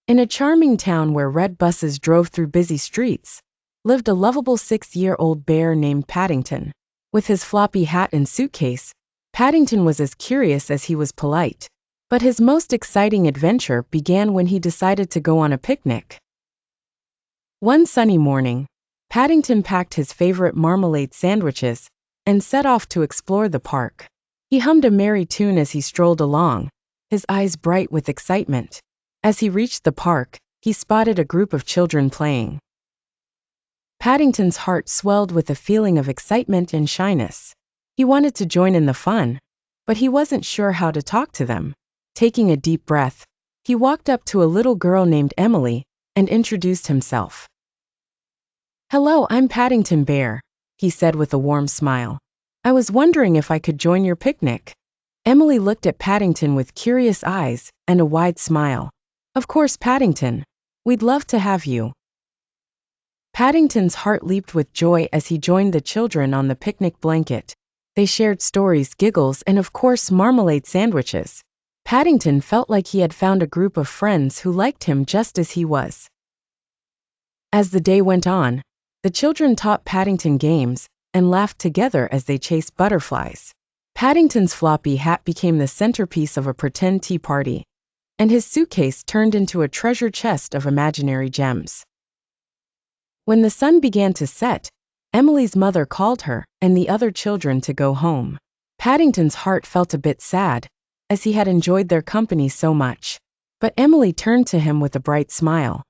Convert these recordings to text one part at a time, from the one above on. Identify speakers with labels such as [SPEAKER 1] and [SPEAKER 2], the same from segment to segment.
[SPEAKER 1] In a charming town where red buses drove through busy streets, lived a lovable 6-year-old bear named Paddington. With his floppy hat and suitcase, Paddington was as curious as he was polite. But his most exciting adventure began when he decided to go on a picnic. One sunny morning, Paddington packed his favorite marmalade sandwiches and set off to explore the park. He hummed a merry tune as he strolled along, his eyes bright with excitement. As he reached the park, he spotted a group of children playing. Paddington's heart swelled with a feeling of excitement and shyness. He wanted to join in the fun, but he wasn't sure how to talk to them. Taking a deep breath, he walked up to a little girl named Emily and introduced himself. "Hello, I'm Paddington Bear," he said with a warm smile. "I was wondering if I could join your picnic." Emily looked at Paddington with curious eyes and a wide smile. "Of course, Paddington. We'd love to have you." Paddington's heart leaped with joy as he joined the children on the picnic blanket. They shared stories, giggles, and of course marmalade sandwiches. Paddington felt like he had found a group of friends who liked him just as he was. As the day went on, the children taught Paddington games and laughed together as they chased butterflies. Paddington's floppy hat became the centerpiece of a pretend tea party, and his suitcase turned into a treasure chest of imaginary gems. When the sun began to set, Emily's mother called her and the other children to go home. Paddington's heart felt a bit sad, as he had enjoyed their company so much. But Emily turned to him with a bright smile.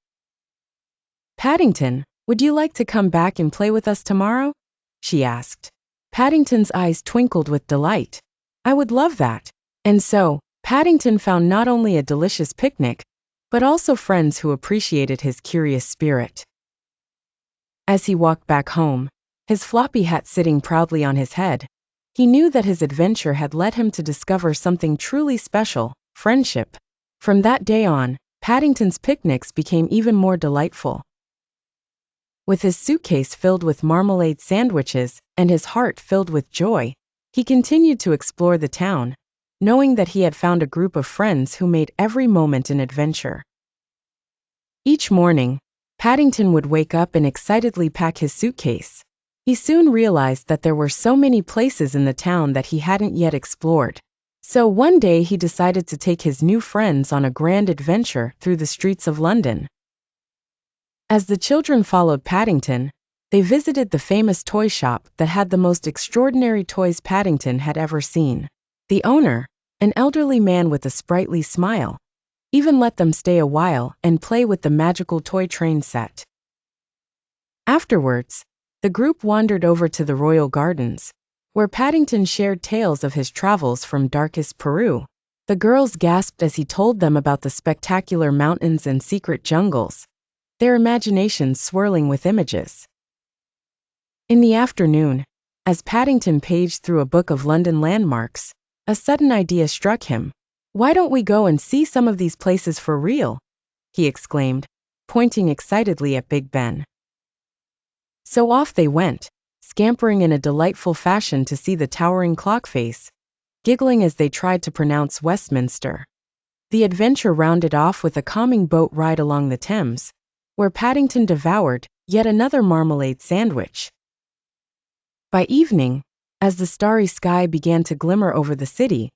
[SPEAKER 1] "Paddington, would you like to come back and play with us tomorrow?" she asked. Paddington's eyes twinkled with delight. "I would love that." And so, Paddington found not only a delicious picnic, but also friends who appreciated his curious spirit. As he walked back home, his floppy hat sitting proudly on his head, he knew that his adventure had led him to discover something truly special: friendship. From that day on, Paddington's picnics became even more delightful. With his suitcase filled with marmalade sandwiches and his heart filled with joy, he continued to explore the town, knowing that he had found a group of friends who made every moment an adventure. Each morning, Paddington would wake up and excitedly pack his suitcase. He soon realized that there were so many places in the town that he hadn't yet explored. So one day he decided to take his new friends on a grand adventure through the streets of London. As the children followed Paddington, they visited the famous toy shop that had the most extraordinary toys Paddington had ever seen. The owner, an elderly man with a sprightly smile, even let them stay a while and play with the magical toy train set. Afterwards, the group wandered over to the royal gardens, where Paddington shared tales of his travels from darkest Peru. The girls gasped as he told them about the spectacular mountains and secret jungles, their imaginations swirling with images. In the afternoon, as Paddington paged through a book of London landmarks, a sudden idea struck him. "Why don't we go and see some of these places for real?" he exclaimed, pointing excitedly at Big Ben. So off they went, scampering in a delightful fashion to see the towering clock face, giggling as they tried to pronounce Westminster. The adventure rounded off with a calming boat ride along the Thames, where Paddington devoured yet another marmalade sandwich. By evening, as the starry sky began to glimmer over the city,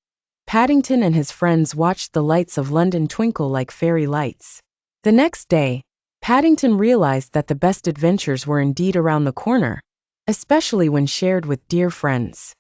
[SPEAKER 1] Paddington and his friends watched the lights of London twinkle like fairy lights. The next day, Paddington realized that the best adventures were indeed around the corner, especially when shared with dear friends.